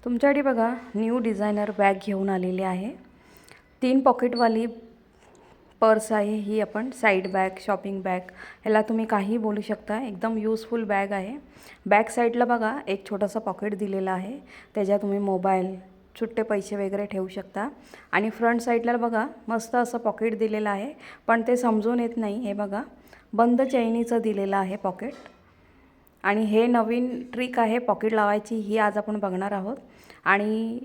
तुमच्यासाठी बघा new designer bag घेऊन आलेली आहे। 3 पॉकेटवाली पर्स आहे ही। आपण साईड बॅग, शॉपिंग बॅग ह्याला तुम्ही काही बोलू शकता। एकदम यूजफुल बॅग आहे। बॅक साईडला बघा एक छोटासा पॉकेट दिलेला आहे, त्याच्यात तुम्ही मोबाईल, सुट्टे पैसे वगैरे ठेवू शकता। आणि फ्रंट साईडला बघा मस्त असं पॉकेट दिलेलं आहे, पण ते समजून येत नाही। हे बघा बंद चैनीचं दिलेलं आहे पॉकेट। आणि हे नवीन ट्रिक आहे पॉकेट लावायची, ही आज आपण बघणार आहोत। आणि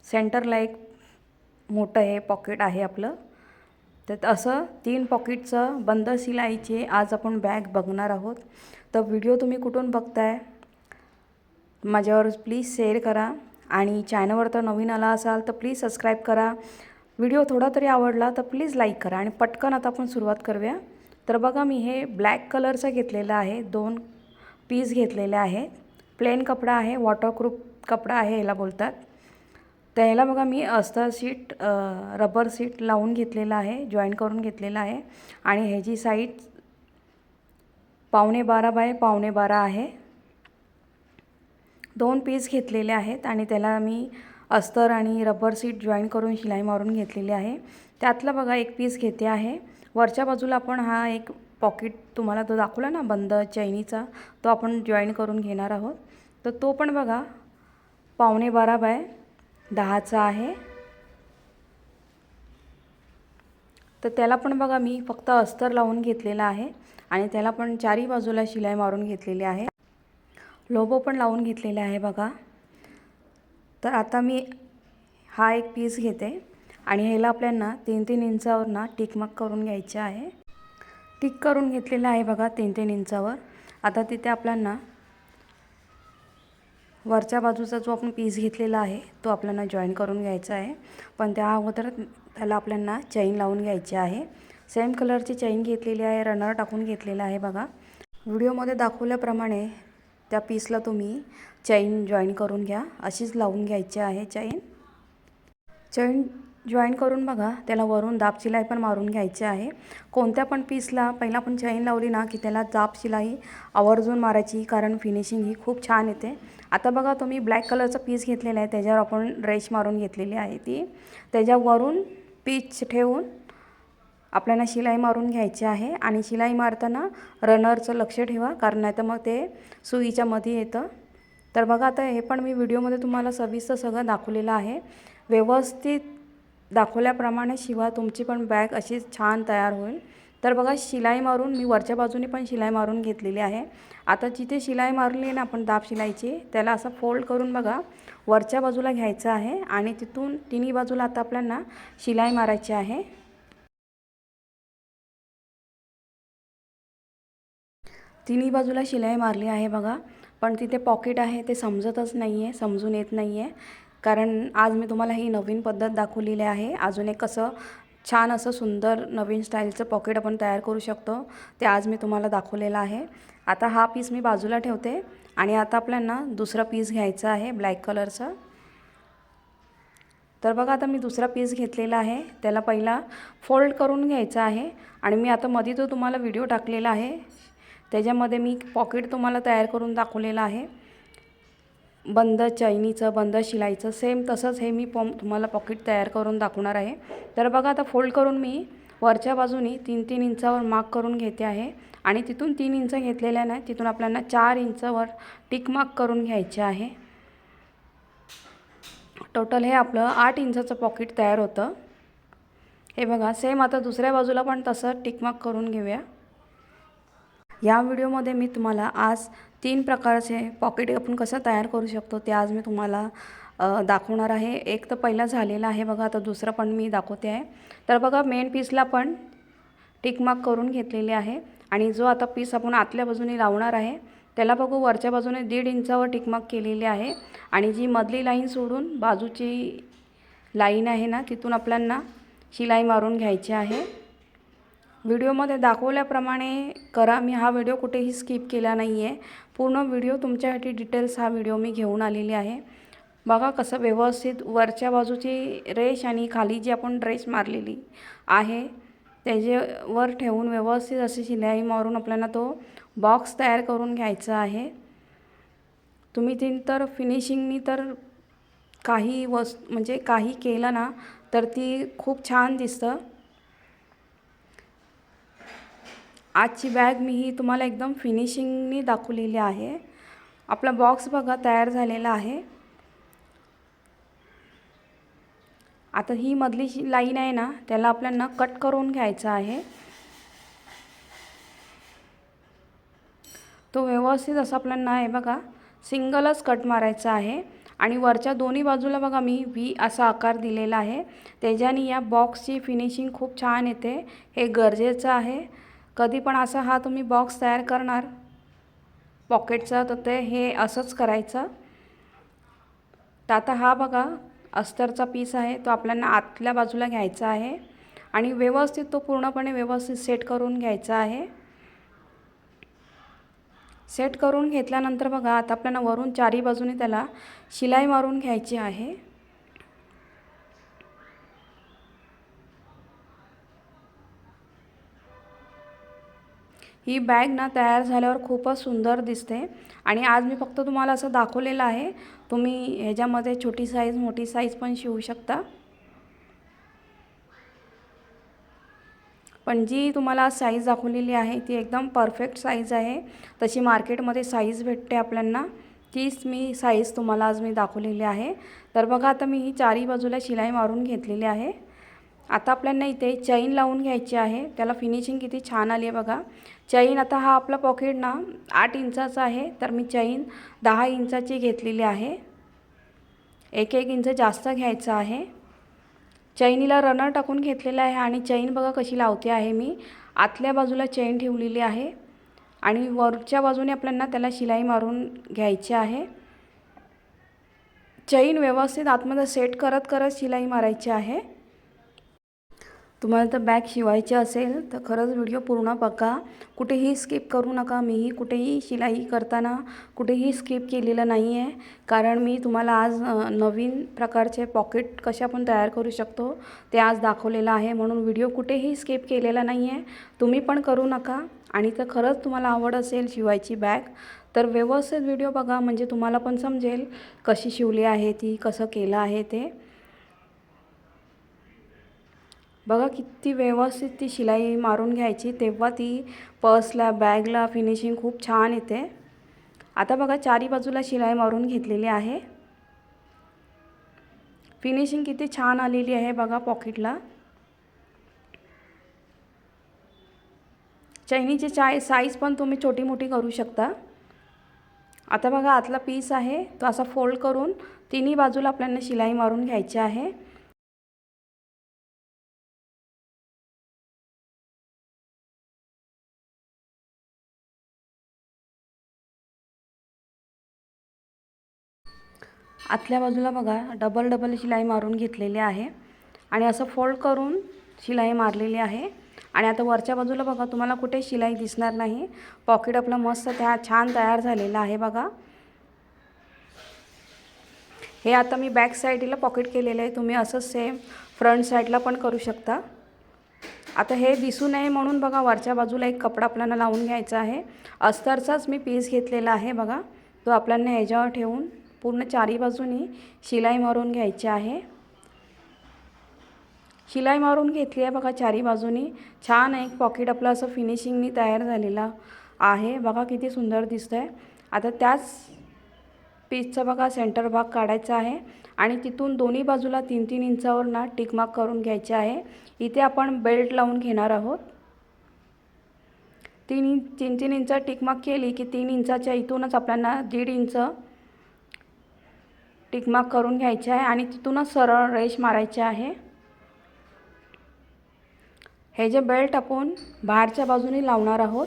सेंटरला एक मोठं हे पॉकेट आहे आपलं। तर असं 3 पॉकेटचं बंद शिलाईचे आज आपण बॅग बघणार आहोत। तर व्हिडिओ तुम्ही कुठून बघताय माझ्यावर प्लीज शेअर करा, आणि चॅनलवर तर नवीन आला असाल तर प्लीज सबस्क्राईब करा। व्हिडिओ थोडा तरी आवडला तर प्लीज लाईक करा। आणि पटकन आता आपण सुरुवात करूया। तर बघा मी हे ब्लॅक कलरचं घेतलेलं आहे, 2 पीस घेतलेले आहेत। प्लेन कपडा आहे, वॉटरप्रूफ कपडा आहे ह्याला बोलतात। तर ह्याला बघा मी अस्तर सीट, रबर सीट लावून घेतलेला आहे, जॉईन करून घेतलेला आहे। आणि ह्याची साईड 12.5 बाय 12.5 आहे। 2 पीस घेतलेले आहेत आणि त्याला मी अस्तर आणि रबर सीट जॉईन करून शिलाई मारून घेतलेली आहे। त्यातला बघा एक पीस घेते आहे। वरच्या बाजूला आपण हा एक पॉकेट तुम्हाला तो दाखवला ना बंद चैनीचा, तो आपण जॉईन करून घेणार आहोत। तर तो पण बघा 12.5 बाय 10चा आहे। तर त्याला पण बघा मी फक्त अस्तर लावून घेतलेला आहे आणि त्याला पण चारी बाजूला शिलाई मारून घेतलेली आहे। लोगो पण लावून घेतलेला आहे बघा। तर आता मी हा एक पीस घेते आणि ह्याला आपल्याला 3-3 इंचावर ना टिक मार्क करून घ्यायचे आहे। टिक करून घेतलेला आहे बघा 3-3 इंचावर। आता तिथे आपल्याला वरच्या बाजूचा जो आपण पीस घेतलेला आहे तो आपल्याला जॉईन करून घ्यायचा आहे। पण त्या अगोदर त्याला आपल्याला चैन लावून घ्यायची आहे। सेम कलरची चैन घेतलेली आहे, रनर टाकून घेतलेला आहे बघा। व्हिडिओमध्ये दाखवल्याप्रमाणे त्या पीसला तुम्ही चैन जॉईन करून घ्या, अशीच लावून घ्यायची आहे चैन जॉईन करून बघा त्याला वरून दाब शिलाई पण मारून घ्यायची आहे। कोणत्या पण पीसला पहिला आपण चैन लावली ना की त्याला दाब शिलाई आवर्जून मारायची, कारण फिनिशिंग ही खूप छान येते। आता बघा तुम्ही ब्लॅक कलरचा पीस घेतलेला आहे, त्याच्यावर आपण रेश मारून घेतलेली आहे ती, त्याच्यावरून पीच ठेवून आपल्याला शिलाई मारून घ्यायची आहे। आणि शिलाई मारताना रनरचं लक्ष ठेवा, कारण नाही तर मग ते सुईच्या मध्ये येतं। तर बघा आता हे पण मी व्हिडिओमध्ये तुम्हाला सविस्तर सगळं दाखवलेलं आहे। व्यवस्थित दाखवल्याप्रमाणे शिवा, तुमची पण बॅग अशीच छान तयार होईल। तर बघा शिलाई मारून मी वरच्या बाजूने पण शिलाई मारून घेतलेली आहे। आता जिथे शिलाई मारली ना आपण दाब शिलाईची, त्याला असं फोल्ड करून बघा वरच्या बाजूला घ्यायचं आहे आणि तिथून तिन्ही बाजूला आता आपल्याला शिलाई मारायची आहे। तिन्ही बाजूला शिलाई मारली आहे बघा, पण तिथे पॉकेट आहे ते समजतच नाही आहे, समजून येत नाही आहे। कारण आज मी तुम्हाला ही नवीन पद्धत दाखवलेली आहे। अजून एक कसं छान असं सुंदर नवीन स्टाईलचं पॉकेट आपण तयार करू शकतो, ते आज मी तुम्हाला दाखवलेलं आहे। आता हा पीस मी बाजूला ठेवते आणि आता आपल्याला दुसरा पीस घ्यायचा आहे ब्लॅक कलरचा। तर बघा आता मी दुसरा पीस घेतलेला आहे, त्याला पहिला फोल्ड करून घ्यायचा आहे। आणि मी आता मध्ये जो तुम्हाला व्हिडिओ टाकलेला आहे त्याच्यामध्ये मी पॉकेट तुम्हाला तयार करून दाखवलेलं आहे, बंद चैनीचं, बंद शिलाईचं। सेम तसंच हे मी तुम्हाला पॉकेट तयार करून दाखवणार आहे। तर बघा आता फोल्ड करून मी वरच्या बाजूनी 3-3 इंचावर मार्क करून घेते आहे। आणि तिथून 3 इंच घेतलेल्या नाही, तिथून आपल्याला 4 इंचावर टिक मार्क करून घ्यायचे आहे। टोटल हे आपलं 8 इंचाचं पॉकेट तयार होतं। हे बघा सेम आता दुसऱ्या बाजूला पण तसं टिक मार्क करून घेऊया। या व्हिडिओमध्ये मी तुम्हाला आज 3 प्रकारचे पॉकेट आपण कसं तयार करू शकतो ते आज मी तुम्हाला दाखवणार आहे। एक तर पहिला झालेला आहे बघा, आता दुसरं पण मी दाखवते आहे। तर बघा मेन पीसला पण टिक मार्क करून घेतलेले आहे आणि जो आता पीस आपण आतल्या बाजूने लावणार आहे त्याला बघू वरच्या बाजूने 1.5 इंचावर टिक मार्क केलेले आहे। आणि जी मधली लाईन सोडून बाजूची लाईन आहे ना तिथून आपल्याला शिलाई मारून घ्यायची आहे। व्हिडिओमध्ये दाखवल्याप्रमाणे करा, मी हा व्हिडिओ कुठेही स्किप केला नाही आहे। पूर्ण व्हिडिओ तुमच्यासाठी डिटेल्स हा व्हिडिओ मी घेऊन आलेली आहे। बघा कसं व्यवस्थित वरच्या बाजूची रेष आणि खाली जी आपण रेष मारलेली आहे त्याच्यावर ठेवून व्यवस्थित अशी शिलाई मारून आपल्याला तो बॉक्स तयार करून घ्यायचा आहे। तुम्ही तीन तर फिनिशिंगनी तर काही म्हणजे काही केलं ना तर ती खूप छान दिसतं. आजची बॅग मी ही तुम्हाला एकदम फिनिशिंगनी दाखवलेली आहे. आपला बॉक्स बघा तयार झालेला आहे. आता ही मधली लाईन आहे ना त्याला आपल्याला कट करून घ्यायचा आहे. तो व्यवस्थित असं आपल्याला आहे बघा सिंगलच कट मारायचा आहे. आणि वरच्या दोन्ही बाजूला बघा मी व्ही असा आकार दिलेला आहे. त्याच्याने या बॉक्सची फिनिशिंग खूप छान येते. हे गरजेचं आहे. कधी पण असा हा तुम्ही बॉक्स तयार करणार पॉकेटचा तर ते हे असंच करायचं. तर आता हा बघा अस्तरचा पीस आहे तो आपल्याला आतल्या बाजूला घ्यायचा आहे आणि व्यवस्थित तो पूर्णपणे व्यवस्थित सेट करून घ्यायचा आहे. सेट करून घेतल्यानंतर बघा आता आपल्याला वरून चारी बाजूने त्याला शिलाई मारून घ्यायची आहे. ही बॅग ना तयार झाल्यावर खूपच सुंदर दिसते आणि आज मी फक्त तुम्हाला असं दाखवलेलं आहे. तुम्ही ह्याच्यामध्ये छोटी साईज मोठी साईज पण शिवू शकता. पण जी तुम्हाला साईज दाखवलेली आहे ती एकदम परफेक्ट साईज आहे. तशी मार्केटमध्ये साईज भेटते आपल्याला तीच मी साईज तुम्हाला आज मी दाखवलेली आहे. तर बघा आता मी ही चारी बाजूला शिलाई मारून घेतलेली आहे. आता आपल्याला इथे चैन लावून घ्यायची आहे. त्याला फिनिशिंग किती छान आली आहे बघा. चैन आता हा आपला पॉकेट ना 8 इंचाचा आहे तर मी चैन 10 इंचाची घेतलेली आहे. 1-1 इंच जास्त घ्यायचं आहे. चैनीला रनर टाकून घेतलेला आहे आणि चैन बघा कशी लावते आहे मी. आतल्या बाजूला चैन ठेवलेली आहे आणि वरच्या बाजूने आपल्याला त्याला शिलाई मारून घ्यायची आहे. चैन व्यवस्थित आतमध्ये सेट करत करत शिलाई मारायची आहे. तुम्हाला तर बॅग शिवायची असेल तर खरंच व्हिडिओ पूर्ण बघा. कुठेही स्किप करू नका. मीही कुठेही शिलाई करताना कुठेही स्किप केलेलं नाही आहे. कारण मी तुम्हाला आज नवीन प्रकारचे पॉकेट कशा पण तयार करू शकतो ते आज दाखवलेलं आहे. म्हणून व्हिडिओ कुठेही स्किप केलेला नाही आहे. तुम्ही पण करू नका. आणि तर खरंच तुम्हाला आवड असेल शिवायची बॅग तर व्यवस्थित व्हिडिओ बघा म्हणजे तुम्हाला पण समजेल कशी शिवली आहे ती कसं केलं आहे ते. बघा किती व्यवस्थित ती शिलाई मारून घ्यायची तेव्हा ती पर्सला बॅगला फिनिशिंग खूप छान येते. आता बघा चारी बाजूला शिलाई मारून घेतलेली आहे. फिनिशिंग किती छान आलेली आहे बघा पॉकेटला. चैनीची साईज पण तुम्ही छोटी मोठी करू शकता. आता बघा आतला पीस आहे तो असा फोल्ड करून तिन्ही बाजूला आपल्याला शिलाई मारून घ्यायची आहे. आतल्या बाजूला बघा डबल शिलाई मारून घेतलेली आहे आणि असं फोल्ड करून शिलाई मारलेली आहे. आणि आता वरच्या बाजूला बघा तुम्हाला कुठे शिलाई दिसणार नाही. पॉकेट आपला मस्त छान तयार झालेला आहे बघा. हे आता मी बॅक साईडला पॉकेट केलेलं आहे. तुम्ही असंच सेम फ्रंट साईडला पण करू शकता. आता हे दिसू नये म्हणून बघा वरच्या बाजूला एक कपडा आपल्याला लावून घ्यायचा आहे. अस्तरचाच मी पीस घेतलेला आहे बघा. तो आपल्याला ह्याच्यावर ठेवून पूर्ण चारी बाजूनी शिलाई मारून घ्यायची आहे. शिलाई मारून घेतली आहे बघा चारी बाजूनी. छान एक पॉकेट आपलं असं फिनिशिंगनी तयार झालेला आहे बघा किती सुंदर दिसतंय. आता त्याच पीसचा बघा सेंटर भाग काढायचा आहे आणि तिथून दोन्ही बाजूला 3-3 इंचावर ना टिक मार्क करून घ्यायचे आहे. इथे आपण बेल्ट लावून घेणार आहोत. 3-3 इंच टिक मार्क केली की 3 इंचाच्या इथूनच आपल्याला 1.5 इंच टिक मार्क करून घ्यायचे आहे आणि तिथूनच सरळ रेष मारायची आहे. हे जे बेल्ट आपण बाहेरच्या बाजूने लावणार आहोत.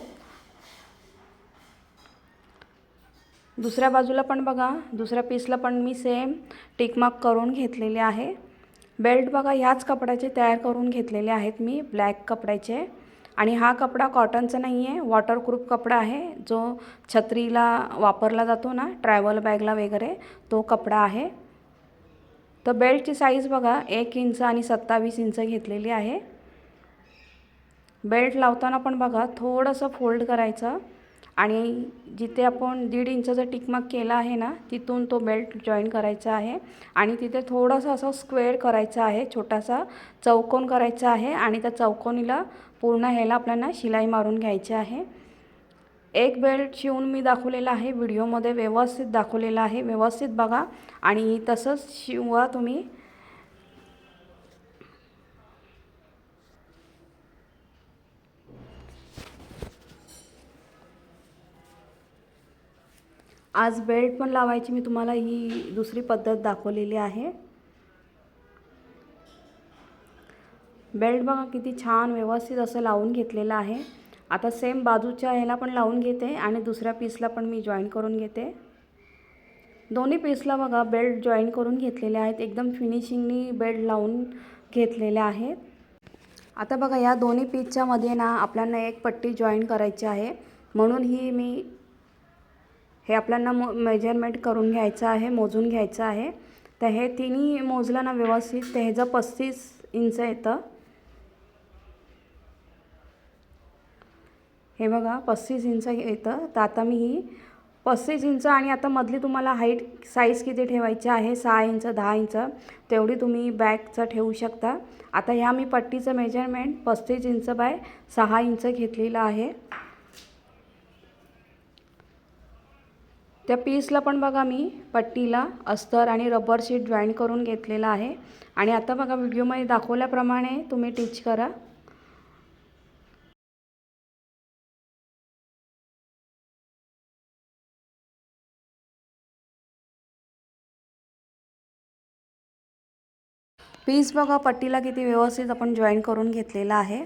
दुसऱ्या बाजूला पण बघा दुसऱ्या पीसला पण मी सेम टिक मार्क करून घेतलेले आहे. बेल्ट बघा ह्याच कपड्याचे तयार करून घेतलेले आहेत मी ब्लॅक कपड्याचे. आणि हा कपडा कॉटनचा नाही आहे वॉटरप्रूफ कपडा आहे जो छत्रीला वापरला जातो ना ट्रॅव्हल बॅगला वगैरे तो कपडा आहे. तर बेल्टची साईज बघा 1 इंच आणि 27 इंच घेतलेली आहे. बेल्ट लावताना पण बघा थोडंसं फोल्ड करायचं आणि जिथे आपण 1.5 इंचाचा टिकमार्क केला आहे ना, तिथून तो बेल्ट जॉईन करायचा आहे आणि तिथे थोडासा असं स्क्वेअर करायचा आहे, छोटासा चौकोन करायचा आहे आणि त्या चौकोनीला पूर्ण ह्याला आपल्याला शिलाई मारून घ्यायची आहे। एक बेल्ट शिवून मी दाखवलेला आहे, व्हिडिओमध्ये व्यवस्थित दाखवलेला आहे, व्यवस्थित बघा आणि तसंच शिवा तुम्ही। आज बेल्ट पण लावायची मी तुम्हाला ही दुसरी पद्धत दाखवलेली आहे। बेल्ट बघा किती छान व्यवस्थित असं लावून घेतलेलं आहे। आता सेम बाजूच्या ह्याला पण लावून घेते आणि दुसऱ्या पीसला पण मी जॉईन करून घेते। दोन्ही पीसला बघा बेल्ट जॉईन करून घेतलेले आहेत, एकदम फिनिशिंगनी बेल्ट लावून घेतलेले आहेत। आता बघा या दोन्ही पीसच्या मध्ये ना आपल्याला एक पट्टी जॉईन करायची आहे, म्हणून ही मी हे आपल्याला मेजरमेंट करून घ्यायचं आहे, मोजून घ्यायचं आहे। तर हे तिन्ही मोजलं ना व्यवस्थित तर ह्याचं 35 इंच येतं। हे बघा 35 इंच येतं। तर आता मी ही 35 इंच आणि आता मधली तुम्हाला हाईट साईज किती ठेवायची आहे, 6 इंच 10 इंच तेवढी तुम्ही बॅगचं ठेवू शकता। आता ह्या मी पट्टीचं मेजरमेंट 35 इंच बाय 6 इंच घेतलेलं आहे। त्या पीसला पण बघा मी पट्टीला अस्तर आणि रबर शीट जॉईन करून घेतलेला आहे आणि आता बघा व्हिडिओमध्ये दाखवल्याप्रमाणे तुम्ही टिच करा। पीस बघा पट्टीला किती व्यवस्थित आपण जॉईन करून घेतलेला आहे।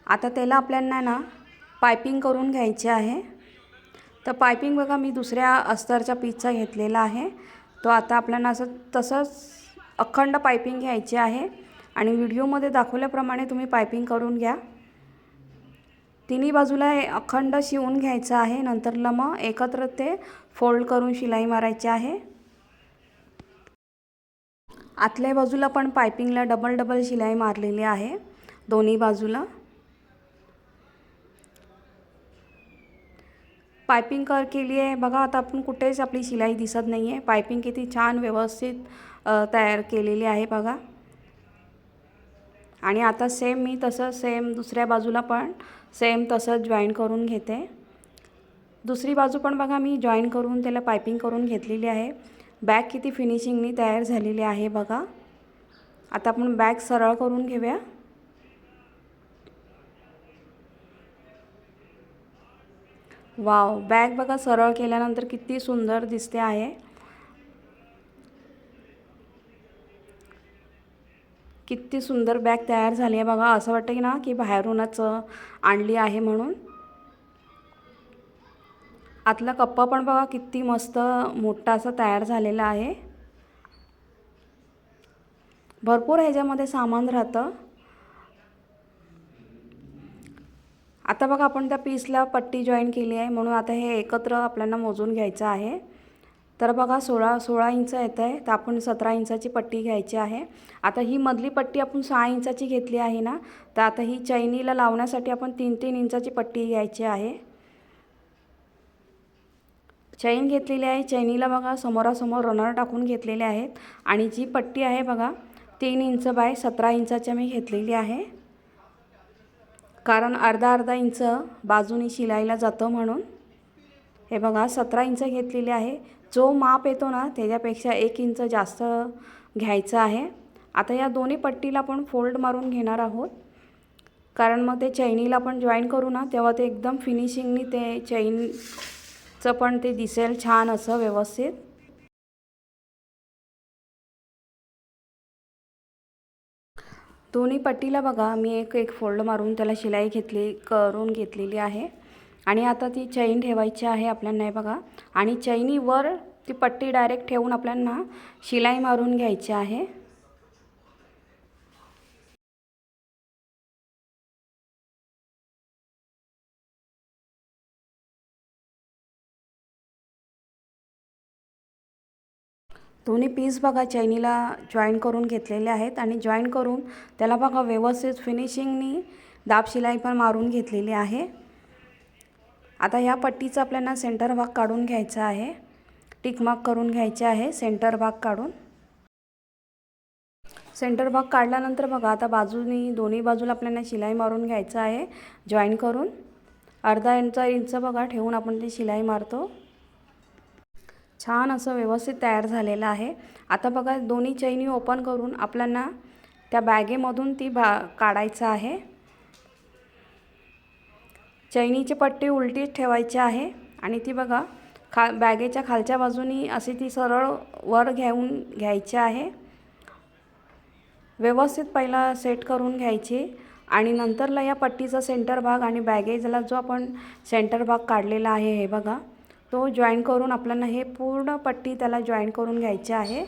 आता त्याला आपल्याला ना पायपिंग करून घ्यायची आहे। तर पायपिंग बघा मी दुसऱ्या अस्तरच्या पीसचा घेतलेला आहे। तो आता आपल्याला असं तसंच अखंड पायपिंग घ्यायची आहे आणि व्हिडिओमध्ये दाखवल्याप्रमाणे तुम्ही पायपिंग करून घ्या। तिन्ही बाजूला अखंड शिवून घ्यायचं आहे, नंतरला मग एकत्र ते फोल्ड करून शिलाई मारायची आहे। आतल्या बाजूला पण पायपिंगला डबल डबल शिलाई मारलेली आहे दोन्ही बाजूला। पाइपिंग केली आहे बघा। आता आपण कुठेच आपली शिलाई दिसत नाही आहे, पाइपिंग किती छान व्यवस्थित तयार केलेली आहे बघा। आणि आता सेम मी तसं सेम दुसऱ्या बाजूला पण सेम तसं जॉईन करून घेते। दुसरी बाजू पण बघा मी जॉईन करून त्याला पाइपिंग करून घेतलेली आहे। बॅग किती फिनिशिंगनी तयार झालेली आहे बघा। आता आपण बॅग सरळ करून घेऊया। वाव, बॅग बघा सरळ केल्यानंतर किती सुंदर दिसते आहे। किती सुंदर बॅग तयार झाली आहे बघा। असं वाटतं की ना की बाहेरूनच आणली आहे म्हणून। आतला कप्पा पण बघा किती मस्त मोठा असा तयार झालेला आहे। भरपूर ह्याच्यामध्ये सामान राहतं। आता बघा आपण त्या पीसला पट्टी जॉईन केली आहे, म्हणून आता हे एकत्र आपल्याला मोजून घ्यायचं आहे। तर बघा 16 इंच येत आहे, तर आपण 17 इंचाची पट्टी घ्यायची आहे। आता ही मधली पट्टी आपण 6 इंचाची घेतली आहे ना, तर आता ही चैनीला लावण्यासाठी आपण 3-3 इंचाची पट्टी घ्यायची आहे। चैन घेतलेली आहे, चैनीला बघा समोरासमोर रनर टाकून घेतलेले आहेत आणि जी पट्टी आहे बघा 3 इंच बाय 17 इंचाची मी घेतलेली आहे, कारण अर्धा इंच बाजूनी शिलाईला जातं म्हणून। हे बघा 17 इंच घेतलेली आहे। जो माप येतो ना त्याच्यापेक्षा 1 इंच जास्त घ्यायचं आहे। आता या दोन्ही पट्टीला आपण फोल्ड मारून घेणार आहोत, कारण मग ते चैनीला आपण जॉईन करू ना तेव्हा ते एकदम फिनिशिंगनी ते चैनचं पण ते दिसेल छान असं व्यवस्थित। दोन्ही पट्टीला बघा मी एक फोल्ड मारून त्याला शिलाई करून घेतलेली आहे आणि आता ती चैन ठेवायची आहे आपल्याला हे बघा। आणि चैनीवर ती पट्टी डायरेक्ट ठेवून आपल्याला शिलाई मारून घ्यायची आहे। दोन्ही पीस बघा चैनीला जॉईन करून घेतलेले आहेत आणि जॉईन करून त्याला बघा व्यवस्थित फिनिशिंगनी दाब शिलाई पण मारून घेतलेली आहे। आता ह्या पट्टीचा आपल्याला सेंटर भाग काढून घ्यायचा आहे, टिक मार्क करून घ्यायचे आहे सेंटर भाग काढून। सेंटर भाग काढल्यानंतर बघा आता बाजूनी दोन्ही बाजूला आपल्याला शिलाई मारून घ्यायचं आहे जॉईन करून। अर्धा इंच बघा ठेवून आपण ती शिलाई मारतो। छान असं व्यवस्थित तयार झालेलं आहे। आता बघा दोन्ही चैनी ओपन करून आपल्याला त्या बॅगेमधून ती काढायचं आहे। चैनीची पट्टी उलटीच ठेवायची आहे आणि ती बघा बॅगेच्या खालच्या बाजूनी अशी ती सरळ वर घेऊन घ्यायची आहे। व्यवस्थित पहिला सेट करून घ्यायची आणि नंतरला या पट्टीचा सेंटर भाग आणि बॅगेजला जो आपण सेंटर भाग काढलेला आहे हे बघा तो जॉईन करून आपल्याला हे पूर्ण पट्टी त्याला जॉईन करून घ्यायची आहे।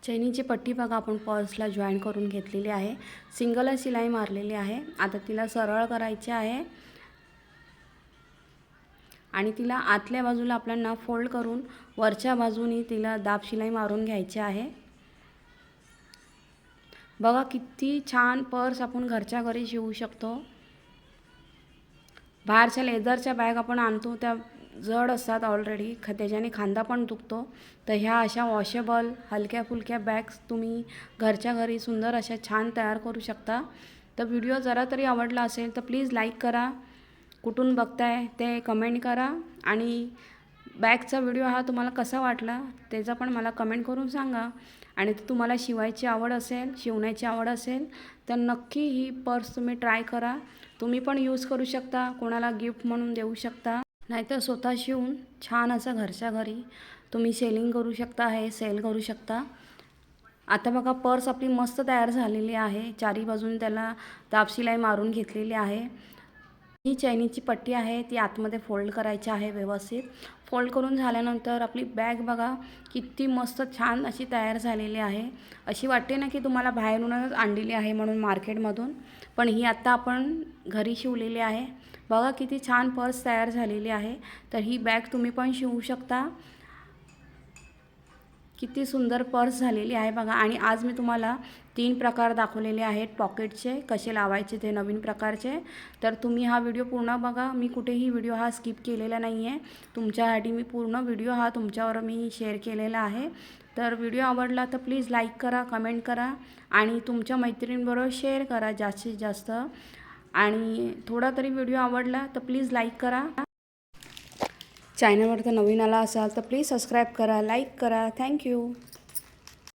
चैनीची पट्टी बघा आपण पर्सला जॉईन करून घेतलेली आहे, सिंगल शिलाई मारलेली आहे। आता तिला सरळ करायची आहे आणि तिला आतल्या बाजूला आपल्याला फोल्ड करून वरच्या बाजूनी तिला दाब शिलाई मारून घ्यायची आहे। बघा किती छान पर्स आपण घरच्या घरी शिवू शकतो। बाहेरच्या लेदरच्या बॅग आपण आणतो त्या जड असतात ऑलरेडी, त्याच्याने खांदा पण दुखतो। तर ह्या अशा वॉशेबल हलक्या फुलक्या बॅग्स तुम्ही घरच्या घरी सुंदर अशा छान तयार करू शकता। तर व्हिडिओ जरा तरी आवडला असेल तर प्लीज लाईक करा, कुठून बघताय ते कमेंट करा आणि बॅगचा व्हिडिओ हा तुम्हाला कसा वाटला त्याचा पण मला कमेंट करून सांगा। आणि तुम्हाला शिवायची आवड असेल, शिवण्याची आवड असेल तर नक्की ही पर्स तुम्ही ट्राय करा। तुम्ही पण यूज करू शकता, कोणाला गिफ्ट म्हणून देऊ शकता, नाहीतर स्वतः शिवून छान असं घरच्या घरी तुम्ही सेलिंग करू शकता, हे सेल करू शकता। आता बघा पर्स आपली मस्त तयार झालेली आहे, चारी बाजून त्याला दाब शिलाई मारून घेतलेली आहे। ही चैनीची पट्टी आहे ती आतमध्ये फोल्ड करायची आहे व्यवस्थित। फोल्ड करून झाल्यानंतर आपली बॅग बघा किती मस्त छान अशी तयार झालेली आहे। अशी वाटते ना की तुम्हाला बाहेरूनच आणलेली आहे म्हणून मार्केटमधून, पण ही आत्ता आपण घरी शिवलेली आहे। बघा किती छान पर्स तयार झालेली आहे। तर ही बॅग तुम्ही पण शिवू शकता। किती सुंदर पर्स झालेली आहे बघा। आणि आज मी तुम्हाला 3 प्रकार दाखवलेले आहेत पॉकेटचे कसे लावायचे ते नवीन प्रकारचे। तर तुम्ही हा व्हिडिओ पूर्ण बघा, मी कुठेही व्हिडिओ हा स्किप केलेला नाही आहे, तुमच्यासाठी मी पूर्ण व्हिडिओ हा तुमच्यावर मी शेअर केलेला आहे। तर व्हिडिओ आवडला तर प्लीज लाईक करा, कमेंट करा आणि तुमच्या मैत्रिणींबरोबर शेअर करा जास्तीत जास्त। आणि थोडा तरी व्हिडिओ आवडला तर प्लीज लाईक करा। चॅनलवर तर नवीन आला असाल तर प्लीज सबस्क्राईब करा, लाईक करा। थँक्यू।